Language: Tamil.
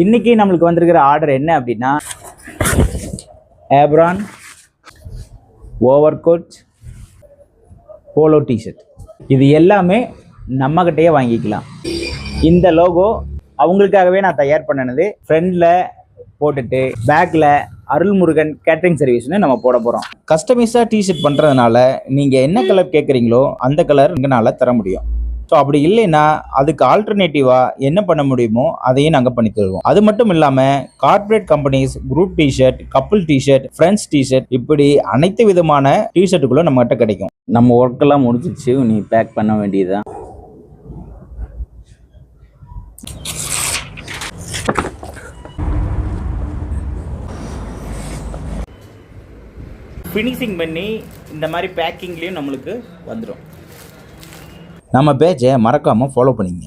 இன்னைக்கு நம்மளுக்கு வந்திருக்கிற ஆர்டர் என்ன அப்படின்னா apron overcoat polo T shirt. இது எல்லாமே நம்மகிட்டயே வாங்கிக்கலாம். இந்த லோகோ அவங்களுக்காகவே நான் தயார் பண்ணினது. ஃப்ரண்டில் போட்டுட்டு பேக்கில் அருள்முருகன் கேட்டரிங் சர்வீஸ்னு நம்ம போட போகிறோம். கஸ்டமைஸாக டிஷர்ட் பண்ணுறதுனால நீங்கள் என்ன கலர் கேட்குறீங்களோ அந்த கலர் எங்களால் தர முடியும். ஸோ அப்படி இல்லைன்னா அதுக்கு ஆல்டர்னேட்டிவாக என்ன பண்ண முடியுமோ அதையும் நாங்கள் பண்ணி தருவோம். அது மட்டும் இல்லாமல் corporate companies, group T-shirt, couple T-shirt, friends T-shirt, இப்படி அனைத்து விதமான டிஷர்ட்டுகளும் நம்மகிட்ட கிடைக்கும். நம்ம ஒர்க்கெல்லாம் முடிஞ்சிச்சு, நீ பேக் பண்ண வேண்டியதுதான். ஃபினிஷிங் பண்ணி இந்த மாதிரி பேக்கிங்லேயும் நம்மளுக்கு வந்துடும். நம்ம பேஜை மறக்காமல் ஃபாலோ பண்ணிங்க.